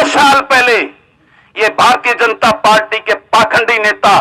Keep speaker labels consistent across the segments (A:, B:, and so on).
A: 6 साल पहले ये भारतीय जनता पार्टी के पाखंडी नेता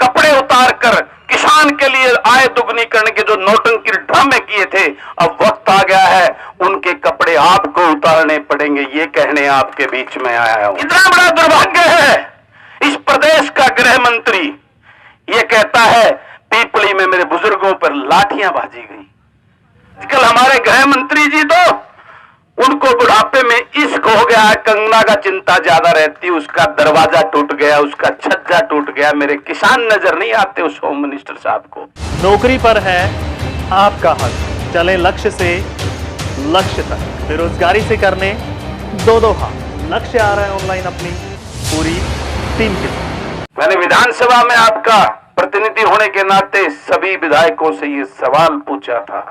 A: कपड़े उतारकर किसान के लिए आय दुगनी करने के जो नौटंकी ड्रामे किए थे, अब वक्त आ गया है उनके कपड़े आपको उतारने पड़ेंगे। ये कहने आपके बीच में आया हूं। इतना बड़ा दुर्भाग्य है, इस प्रदेश का गृह मंत्री ये कहता है पीपली में मेरे बुजुर्गों पर लाठियां बाजी गई। आजकल हमारे गृह मंत्री जी तो उनको बुढ़ापे में इश्क हो गया है, कंगना का चिंता ज्यादा रहती, उसका दरवाजा टूट गया, उसका छज्जा टूट गया। मेरे किसान नजर नहीं आते उस होम मिनिस्टर साहब को।
B: नौकरी पर है आपका हक, चले लक्ष्य से लक्ष्य तक, बेरोजगारी से करने दो हाथ। लक्ष्य आ रहा है ऑनलाइन अपनी पूरी टीम के साथ।
A: मैंने विधानसभा में आपका प्रतिनिधि होने के नाते सभी विधायकों से ये सवाल पूछा था।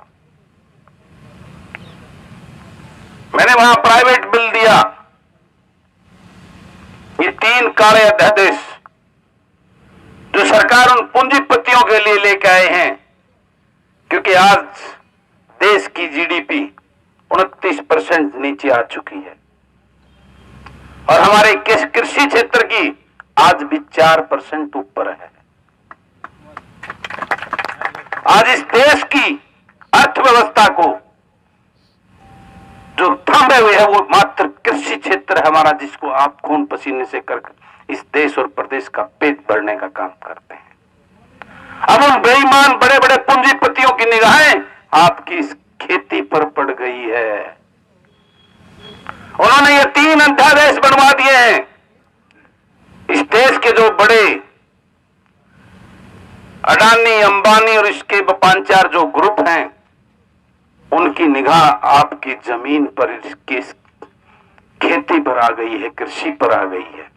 A: मैंने वहां प्राइवेट बिल दिया, ये 3 काले अध्यादेश जो सरकार उन पूंजीपतियों के लिए लेके आए हैं, क्योंकि आज देश की जीडीपी 29% नीचे आ चुकी है और हमारे कृषि क्षेत्र की आज भी 4% ऊपर है। आज इस देश की अर्थव्यवस्था को जो थंबे हुए है वो मात्र कृषि क्षेत्र हमारा, जिसको आप खून पसीने से कर इस देश और प्रदेश का पेट भरने का काम करते हैं। अब उन बेईमान बड़े बड़े पूंजीपतियों की निगाहें आपकी इस खेती पर पड़ गई है। उन्होंने ये 3 अध्यादेश बनवा दिए हैं। इस देश के जो बड़े अडानी, अंबानी और इसके 5-4 जो ग्रुप हैं, उनकी निगाह आपकी जमीन पर, इसकी खेती पर आ गई है, कृषि पर आ गई है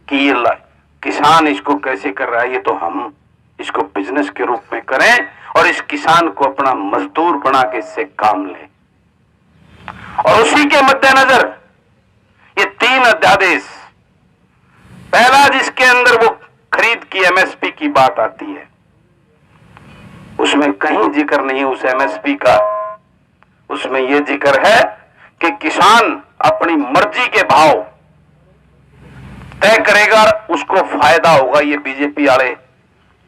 A: कि ये किसान इसको कैसे कर रहा है, ये तो हम इसको बिजनेस के रूप में करें और इस किसान को अपना मजदूर बना के इससे काम लें। और उसी के मद्देनजर ये 3 अध्यादेश, पहला जिसके अंदर वो खरीद की एमएसपी की बात आती है, उसमें कहीं जिक्र नहीं उस एमएसपी का। उसमें यह जिक्र है कि किसान अपनी मर्जी के भाव तय करेगा, उसको फायदा होगा। ये बीजेपी वाले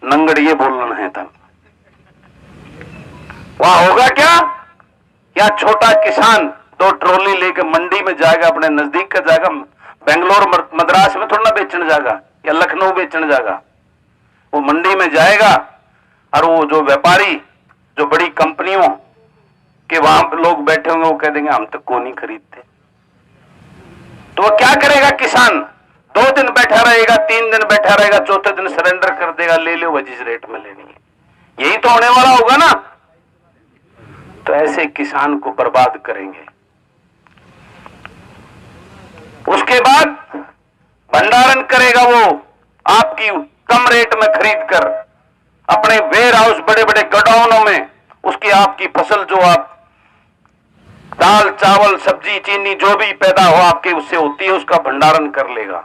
A: नंगड़ ये बोलना है तब वहां होगा क्या? या छोटा किसान 2 ट्रॉली लेकर मंडी में जाएगा, अपने नजदीक का जाएगा, बेंगलोर मद्रास में थोड़ा ना बेचने जाएगा या लखनऊ बेचने जाएगा। वो मंडी में जाएगा और वो जो व्यापारी, जो बड़ी कंपनियों कि वहां लोग बैठे होंगे, वो कह देंगे हम तक को नहीं खरीदते। तो वो क्या करेगा किसान? 2 दिन बैठा रहेगा, 3 दिन बैठा रहेगा, चौथे दिन सरेंडर कर देगा, ले लो भाई जिस रेट में लेनी है। यही तो होने वाला होगा ना। तो ऐसे किसान को बर्बाद करेंगे। उसके बाद भंडारण करेगा वो आपकी कम रेट में खरीद कर अपने वेयर हाउस, बड़े बड़े गोडाउनों में उसकी आपकी फसल, जो आप दाल, चावल, सब्जी, चीनी जो भी पैदा हो आपके उससे होती है, उसका भंडारण कर लेगा।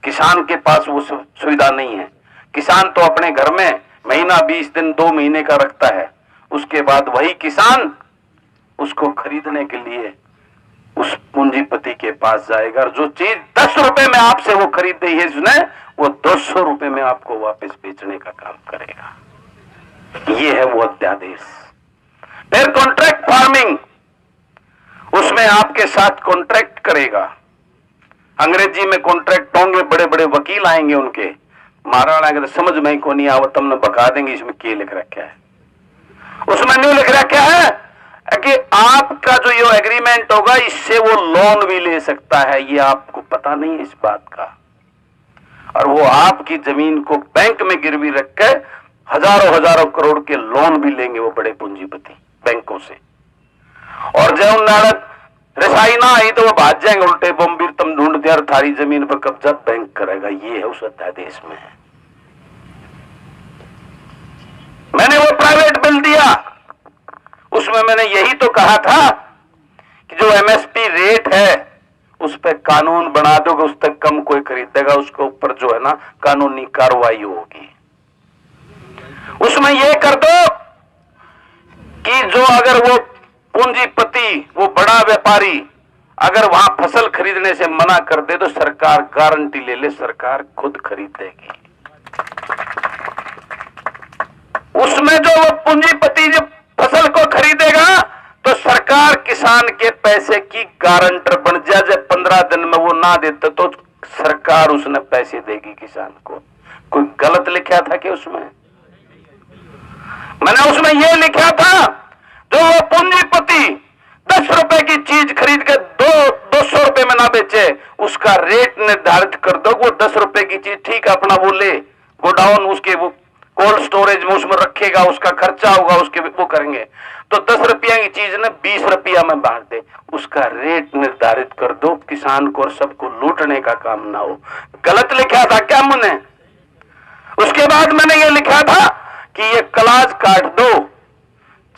A: किसान के पास वो सुविधा नहीं है। किसान तो अपने घर में महीना 20 दिन 2 महीने का रखता है। उसके बाद वही किसान उसको खरीदने के लिए उस पूंजीपति के पास जाएगा और जो चीज 10 रुपए में आपसे वो खरीद रही है उसने, वो 200 रुपए में आपको वापस बेचने का काम करेगा। ये है वो अध्यादेश। फिर कॉन्ट्रैक्ट फार्मिंग, उसमें आपके साथ कॉन्ट्रैक्ट करेगा। अंग्रेजी में कॉन्ट्रैक्ट होंगे, बड़े बड़े वकील आएंगे, उनके महाराणा के समझ में को नहीं आवत, हमने बता देंगे इसमें क्या लिख रखा है। उसमें नहीं लिख रखा है कि आपका जो ये एग्रीमेंट होगा इससे वो लोन भी ले सकता है। ये आपको पता नहीं है इस बात का। और वो आपकी जमीन को बैंक में गिरवी रख के हजारों करोड़ के लोन भी लेंगे वो बड़े पूंजीपति बैंकों से। और जब नारद रसाई ना आई तो वो भाग जाएंगे, उल्टे बम्बीर तुम ढूंढते और थारी जमीन पर कब्जा बैंक करेगा। ये है उस अध्यादेश में। मैंने वो प्राइवेट बिल दिया, उसमें मैंने यही तो कहा था कि जो एमएसपी रेट है उस पर कानून बना दोगे, उस तक कम कोई खरीदेगा, उसके ऊपर जो है ना कानूनी कार्रवाई होगी। उसमें यह कर दो कि जो अगर वो पूंजीपति, वो बड़ा व्यापारी अगर वहां फसल खरीदने से मना कर दे तो सरकार गारंटी ले ले, सरकार खुद खरीद देगी। उसमें जो वो पूंजीपति जो फसल को खरीदेगा तो सरकार किसान के पैसे की गारंटर बन जाए। जब 15 दिन में वो ना देते तो सरकार उसने पैसे देगी किसान को। कोई गलत लिखा था कि उसमें? मैंने उसमें यह लिखा था, जो वो पूंजीपति 10 रुपए की चीज खरीद के 200 रुपए में ना बेचे, उसका रेट निर्धारित कर दो। वो 10 रुपए की चीज ठीक है, अपना वो ले, गोडाउन उसके वो कोल्ड स्टोरेज में उसमें रखेगा, उसका खर्चा होगा, उसके वो करेंगे। तो 10 रुपया की चीज ने 20 रुपया में बांट दे, उसका रेट निर्धारित कर दो, किसान को और सबको लूटने का काम ना हो। गलत लिखा था क्या मैंने? उसके बाद मैंने ये लिखा था कि ये क्लॉज काट दो,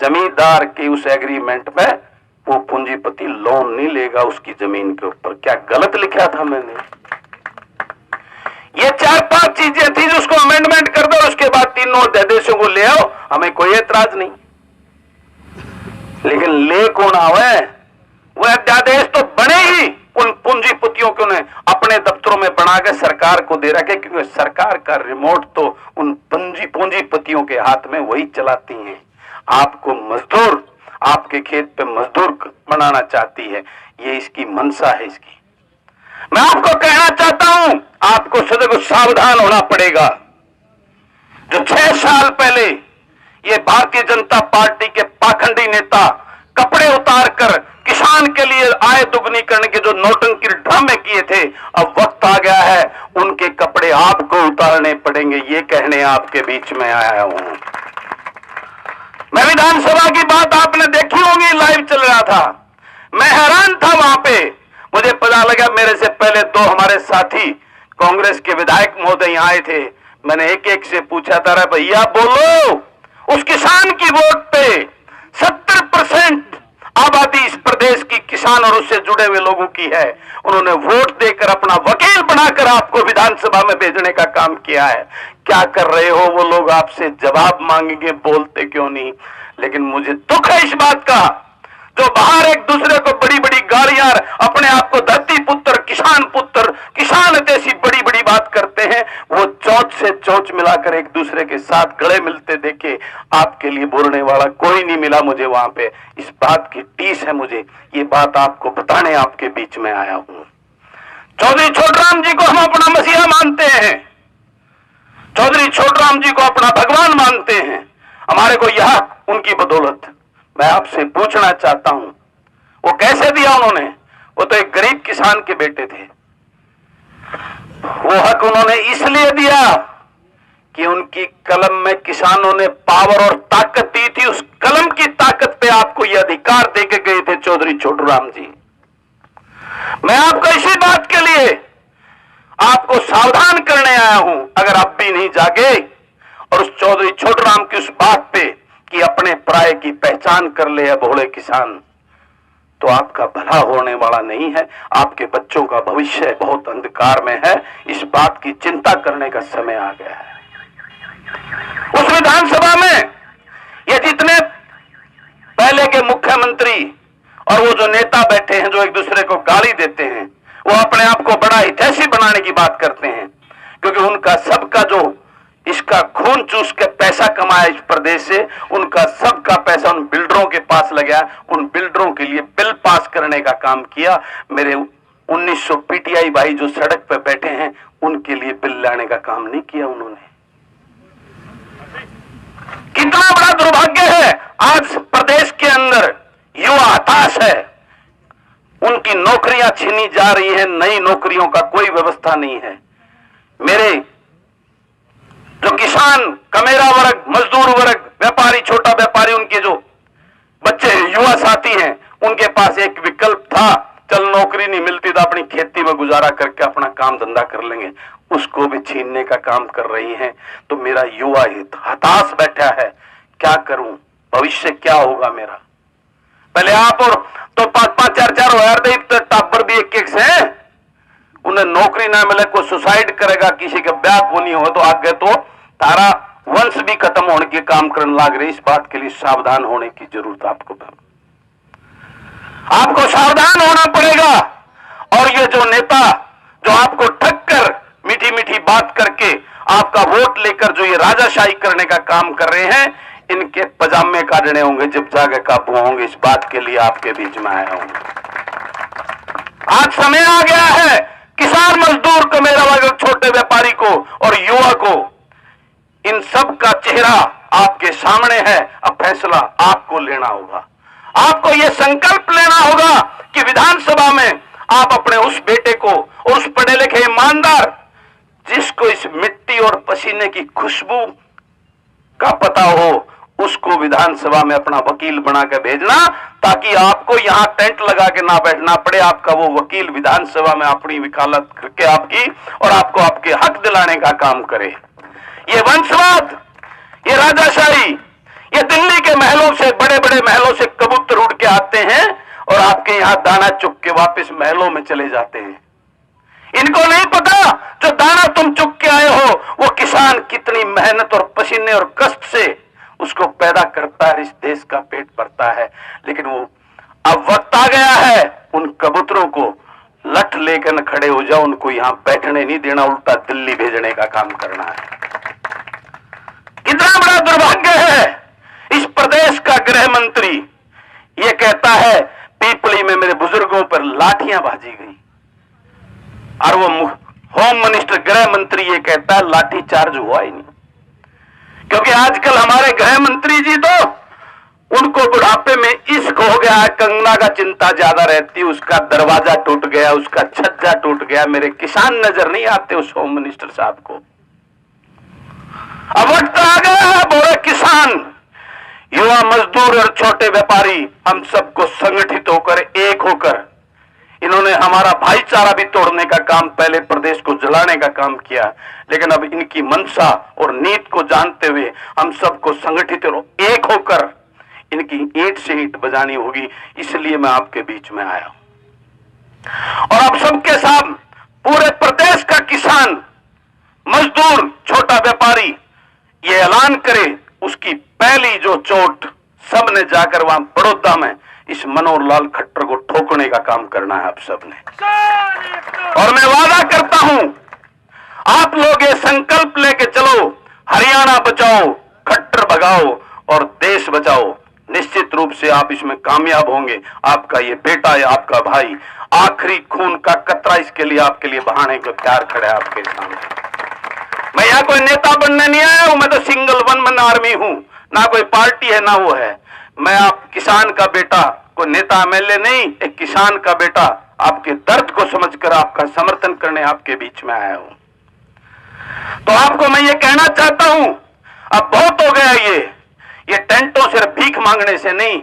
A: जमींदार के उस एग्रीमेंट में वो पूंजीपति लोन नहीं लेगा उसकी जमीन के ऊपर। क्या गलत लिखा था मैंने? ये 4-5 चीजें थी जिसको अमेंडमेंट कर दो, उसके बाद तीनों अध्यादेशों को ले आओ, हमें कोई एतराज नहीं। लेकिन ले कौन आवे? वो अध्यादेश तो बने ही उन पूंजीपतियों को ने अपने दफ्तरों में बना के सरकार को दे रखे, क्योंकि सरकार का रिमोट तो उन पूंजीपतियों के हाथ में वही चलाती हैं। आपको मजदूर, आपके खेत पे मजदूर बनाना चाहती है, ये इसकी मंशा है इसकी। मैं आपको कहना चाहता हूं, आपको सदैव सावधान होना पड़ेगा। जो 6 साल पहले ये भारतीय जनता पार्टी के पाखंडी नेता कपड़े उतार कर किसान के लिए आय दुगनी करने के जो नौटंकी ड्रामे किए थे, अब वक्त आ गया है उनके कपड़े आपको उतारने पड़ेंगे। ये कहने आपके बीच में आया हूं। मैं विधानसभा की बात आपने देखी होगी, लाइव चल रहा था, मैं हैरान था वहां पे। मुझे पता लगा मेरे से पहले 2 हमारे साथी कांग्रेस के विधायक महोदय यहां आए थे। मैंने एक से पूछा था, भैया बोलो, उस किसान की वोट पे 70% आबादी इस प्रदेश की किसान और उससे जुड़े हुए लोगों की है। उन्होंने वोट देकर अपना वकील बनाकर आपको विधानसभा में भेजने का काम किया है। क्या कर रहे हो? वो लोग आपसे जवाब मांगेंगे, बोलते क्यों नहीं? लेकिन मुझे दुख है इस बात का, जो बाहर एक दूसरे को बड़ी बड़ी गालियां, अपने आप को धरती पुत्र, किसान जैसी बड़ी बड़ी बात करते हैं, वो चोंच से चोंच मिलाकर एक दूसरे के साथ गले मिलते देखे आपके लिए बोलने वाला कोई नहीं मिला मुझे वहां पे। इस बात की टीस है मुझे, ये बात आपको बताने आपके बीच में आया हूं। चौधरी छोटराम जी को हम अपना मसीहा मानते हैं, चौधरी छोटराम जी को अपना भगवान मानते हैं। हमारे को यह उनकी बदौलत। मैं आपसे पूछना चाहता हूं, वो कैसे दिया उन्होंने? वो तो एक गरीब किसान के बेटे थे। वो हक उन्होंने इसलिए दिया कि उनकी कलम में किसानों ने पावर और ताकत दी थी। उस कलम की ताकत पे आपको यह अधिकार देके गए थे चौधरी छोटूराम जी। मैं आपको इसी बात के लिए आपको सावधान करने आया हूं। अगर आप भी नहीं जागे और उस चौधरी छोटूराम की उस बात पे कि अपने पराये की पहचान कर ले है भोले किसान, तो आपका भला होने वाला नहीं है। आपके बच्चों का भविष्य बहुत अंधकार में है। इस बात की चिंता करने का समय आ गया है। उस विधानसभा में ये जितने पहले के मुख्यमंत्री और वो जो नेता बैठे हैं जो एक दूसरे को गाली देते हैं, वो अपने आप को बड़ा हितैषी बनाने की बात करते हैं, क्योंकि उनका सबका जो इसका खून चूस के पैसा कमाया इस प्रदेश से, उनका सबका पैसा उन बिल्डरों के पास लगा। उन बिल्डरों के लिए बिल पास करने का काम किया। मेरे 1900 पीटीआई भाई जो सड़क पर बैठे हैं, उनके लिए बिल लाने का काम नहीं किया उन्होंने। कितना बड़ा दुर्भाग्य है। आज प्रदेश के अंदर युवा हताश है, उनकी नौकरियां छीनी जा रही है, नई नौकरियों का कोई व्यवस्था नहीं है। मेरे जो किसान, कमेरा वर्ग, मजदूर वर्ग, व्यापारी, छोटा व्यापारी, उनके जो बच्चे युवा साथी हैं, उनके पास एक विकल्प था, चल नौकरी नहीं मिलती तो अपनी खेती में गुजारा करके अपना काम धंधा कर लेंगे, उसको भी छीनने का काम कर रही हैं। तो मेरा युवा हताश बैठा है, क्या करूं, भविष्य क्या होगा मेरा? पहले आप और तो 5-5, 4-4 हजार दे तो टाबर भी एक से, उन्हें नौकरी ना मिले, कोई सुसाइड करेगा, किसी का ब्याह को नहीं हो तो आगे तो तारा वंश भी खत्म होने के काम करने लग रही। इस बात के लिए सावधान होने की जरूरत आपको। आपको सावधान होना पड़ेगा। और ये जो नेता जो आपको ठग कर मीठी मीठी बात करके आपका वोट लेकर जो ये राजाशाही करने का काम कर रहे हैं, इनके पजामे काटने होंगे जब जाके काबू होंगे। इस बात के लिए आपके बीच में आया हूं। आज समय आ गया है किसान मजदूर को, मेरा वर्ग, छोटे व्यापारी को और युवा को, इन सब का चेहरा आपके सामने है। अब फैसला आपको लेना होगा। आपको यह संकल्प लेना होगा कि विधानसभा में आप अपने उस बेटे को, उस पढ़े लिखे ईमानदार जिसको इस मिट्टी और पसीने की खुशबू का पता हो, उसको विधानसभा में अपना वकील बना के भेजना, ताकि आपको यहां टेंट लगा के ना बैठना पड़े। आपका वो वकील विधानसभा में अपनी वकालत करके आपकी और आपको आपके हक दिलाने का काम करे। ये वंशवाद, ये राजाशाही, ये दिल्ली के महलों से, बड़े बड़े महलों से कबूतर उड़ के आते हैं और आपके यहां दाना चुग के वापस महलों में चले जाते हैं। इनको नहीं पता जो दाना तुम चुग के आए हो वो किसान कितनी मेहनत और पसीने और कष्ट से उसको पैदा करता है, इस देश का पेट भरता है। लेकिन वो अब वक्त आ गया है उन कबूतरों को लठ लेकर न खड़े हो जाओ, उनको यहां बैठने नहीं देना, उल्टा दिल्ली भेजने का काम करना है। कितना बड़ा दुर्भाग्य है इस प्रदेश का गृह मंत्री ये कहता है पीपली में मेरे बुजुर्गों पर लाठियां भाजी गई, और वो होम मिनिस्टर गृह मंत्री ये कहता है लाठी चार्ज हुआ ही नहीं। क्योंकि आजकल हमारे गृह मंत्री जी तो उनको बुढ़ापे में इश्क हो गया है, कंगना का चिंता ज्यादा रहती है, उसका दरवाजा टूट गया, उसका छज्जा टूट गया। मेरे किसान नजर नहीं आते उस होम मिनिस्टर साहब को। अब वक्त आ गया है बोले किसान, युवा, मजदूर और छोटे व्यापारी, हम सबको संगठित होकर, एक होकर, इन्होंने हमारा भाईचारा भी तोड़ने का काम, पहले प्रदेश को जलाने का काम किया, लेकिन अब इनकी मंशा और नीति को जानते हुए हम सबको संगठित और एक होकर इनकी ईंट से ईंट बजानी होगी। इसलिए मैं आपके बीच में आया हूं। और अब सबके साथ पूरे प्रदेश का किसान, मजदूर, छोटा व्यापारी ये ऐलान करे, उसकी पहली जो चोट सबने जाकर वहां बड़ौदा में इस मनोहर लाल खट्टर को ठोकने का काम करना है आप सबने। और मैं वादा करता हूं आप लोग ये संकल्प लेके चलो, हरियाणा बचाओ, खट्टर भगाओ और देश बचाओ। निश्चित रूप से आप इसमें कामयाब होंगे। आपका ये बेटा है, आपका भाई, आखिरी खून का कतरा इसके लिए आपके लिए बहाने को तैयार खड़ा है आपके सामने। मैं यहाँ कोई नेता बनने नहीं आया हूं, मैं तो सिंगल वन मैन आर्मी हूं, ना कोई पार्टी है ना वो है। मैं आप किसान का बेटा, कोई नेता एमएलए नहीं, एक किसान का बेटा, आपके दर्द को समझकर आपका समर्थन करने आपके बीच में आया हूं। तो आपको मैं ये कहना चाहता हूं, अब बहुत हो गया ये टेंटों से भीख मांगने से नहीं।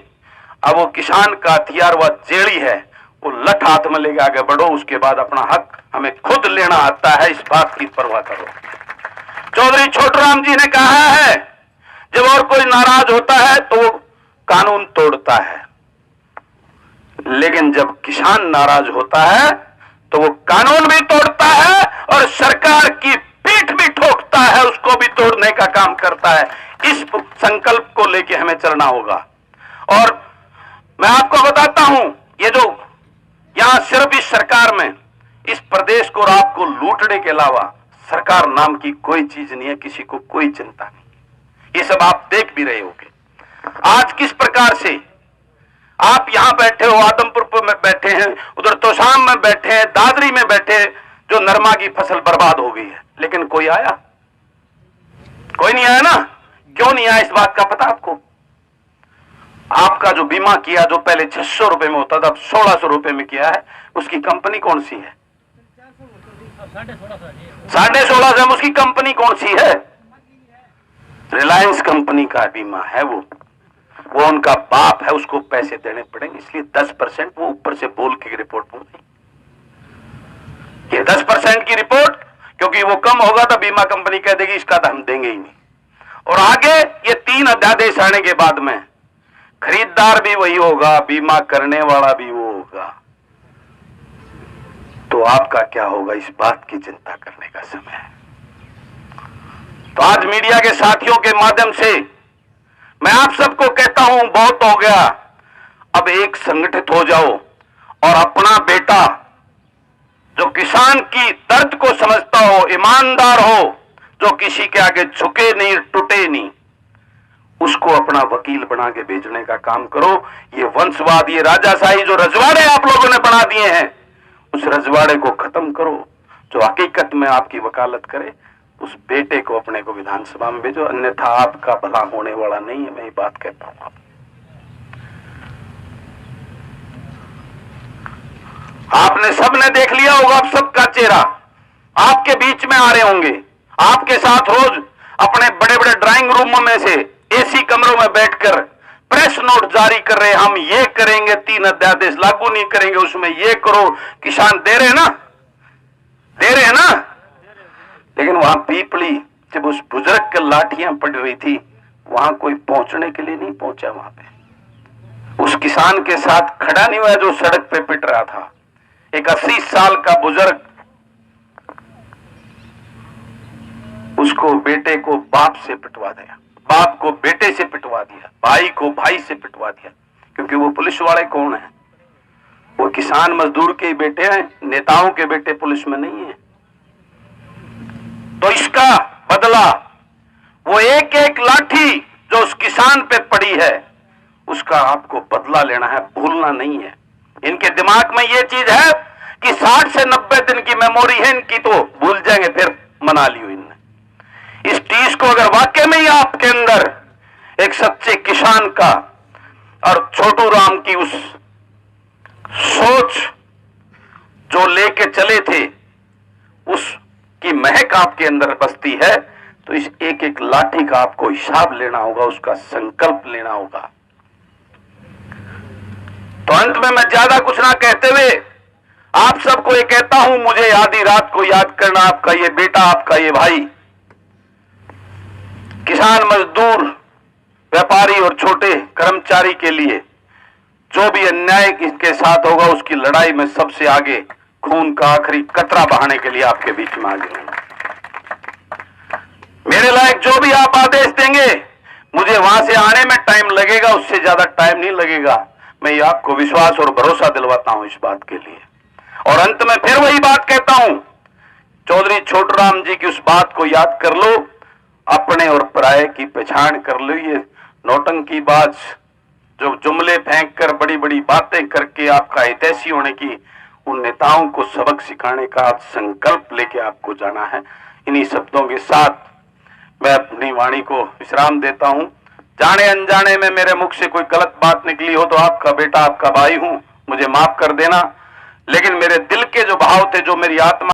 A: अब वो किसान का हथियार वह जेड़ी है, वो लठ हाथ में लेके आगे बढ़ो, उसके बाद अपना हक हमें खुद लेना आता है, इस बात की परवाह करो। चौधरी छोटूराम जी ने कहा है जब और कोई नाराज होता है तो वो कानून तोड़ता है, लेकिन जब किसान नाराज होता है तो वो कानून भी तोड़ता है और सरकार की पीठ भी ठोकता है, उसको भी तोड़ने का काम करता है। इस संकल्प को लेके हमें चलना होगा। और मैं आपको बताता हूं, ये जो यहां सिर्फ इस सरकार में इस प्रदेश को और आपको लूटने के अलावा सरकार नाम की कोई चीज नहीं है, किसी को कोई चिंता नहीं। ये सब आप देख भी रहे होंगे आज किस प्रकार से आप यहां बैठे हो, आदमपुर में बैठे हैं, उधर तोशाम में बैठे हैं, दादरी में बैठे, जो नरमा की फसल बर्बाद हो गई है, लेकिन कोई आया? कोई नहीं आया ना। क्यों नहीं आया इस बात का पता आपको? आपका जो बीमा किया, जो पहले 600 रुपए में होता था, अब 1600 रुपए में किया है, उसकी कंपनी कौन सी है? 1650 में उसकी कंपनी कौन सी है? रिलायंस कंपनी का बीमा है वो उनका बाप है, उसको पैसे देने पड़ेंगे, इसलिए 10% वो ऊपर से बोल के रिपोर्ट पहुंची। ये 10% की रिपोर्ट, क्योंकि वो कम होगा तो बीमा कंपनी कह देगी इसका तो हम देंगे ही नहीं। और आगे ये 3 अध्यादेश आने के बाद में खरीदार भी वही होगा, बीमा करने वाला भी वो होगा, तो आपका क्या होगा, इस बात की चिंता करने का समय है। तो आज मीडिया के साथियों के माध्यम से मैं आप सबको कहता हूं, बहुत हो गया। अब एक संगठित हो जाओ और अपना बेटा जो किसान की दर्द को समझता हो, ईमानदार हो, जो किसी के आगे झुके नहीं, टूटे नहीं, उसको अपना वकील बना के भेजने का काम करो। ये वंशवाद, ये राजाशाही जो रजवाड़े आप लोगों ने बना दिए हैं, उस रजवाड़े को खत्म करो। जो हकीकत में आपकी वकालत करे, उस बेटे को अपने को विधानसभा में भेजो, अन्यथा आपका भला होने वाला नहीं है। मैं ये बात कहता हूं। आपने सबने देख लिया होगा, अब सबका चेहरा आपके बीच में आ रहे होंगे, आपके साथ रोज अपने बड़े बड़े ड्राइंग रूमों में से एसी कमरों में बैठकर प्रेस नोट जारी कर रहे, हम ये करेंगे, 3 अध्यादेश लागू नहीं करेंगे, उसमें ये करो। किसान दे रहे हैं ना, दे रहे हैं ना। लेकिन वहां पीपली जब उस बुजुर्ग के लाठियां पड़ रही थी, वहां कोई पहुंचने के लिए नहीं पहुंचा। वहां पे उस किसान के साथ खड़ा नहीं हुआ जो सड़क पे पिट रहा था। एक 80 साल का बुजुर्ग, उसको बेटे को बाप से पिटवा दिया, बाप को बेटे से पिटवा दिया, भाई को भाई से पिटवा दिया। क्योंकि वो पुलिस वाले कौन है? वो किसान मजदूर के बेटे हैं, नेताओं के बेटे पुलिस में नहीं है। तो इसका बदला, वो एक एक लाठी जो उस किसान पे पड़ी है, उसका आपको बदला लेना है, भूलना नहीं है। इनके दिमाग में ये चीज है कि 60 से 90 दिन की मेमोरी है इनकी, तो भूल जाएंगे, फिर मना लियो इनने। इस चीज को अगर वाकई में ही आपके अंदर एक सच्चे किसान का और छोटू राम की उस सोच जो लेके चले थे, उसकी महक आपके अंदर बसती है, तो इस एक एक लाठी का आपको हिसाब लेना होगा, उसका संकल्प लेना होगा। तो अंत में मैं ज्यादा कुछ ना कहते हुए आप सबको ये कहता हूं, मुझे आधी रात को याद करना, आपका ये बेटा, आपका ये भाई, किसान, मजदूर, व्यापारी और छोटे कर्मचारी के लिए जो भी अन्याय इसके साथ होगा, उसकी लड़ाई में सबसे आगे, खून का आखिरी कतरा बहाने के लिए आपके बीच में आगे हूं। मेरे लायक जो भी आप आदेश देंगे, मुझे वहां से आने में टाइम लगेगा, उससे ज्यादा टाइम नहीं लगेगा। मैं ये आपको विश्वास और भरोसा दिलवाता हूं इस बात के लिए। और अंत में फिर वही बात कहता हूं, चौधरी छोटूराम जी की उस बात को याद कर लो, अपने और पराये की पहचान कर लो। ये नौटंकीबाज जो जुमले फेंक कर, बड़ी बड़ी बातें करके आपका हितैषी होने की, उन नेताओं को सबक सिखाने का आज संकल्प लेके आपको जाना है। इन्हीं शब्दों के साथ मैं अपनी वाणी को विश्राम देता हूं। जाने अनजाने में मेरे मुख से कोई गलत बात निकली हो तो आपका बेटा, आपका भाई हूं, मुझे माफ कर देना। लेकिन मेरे दिल के जो भाव थे, जो मेरी आत्मा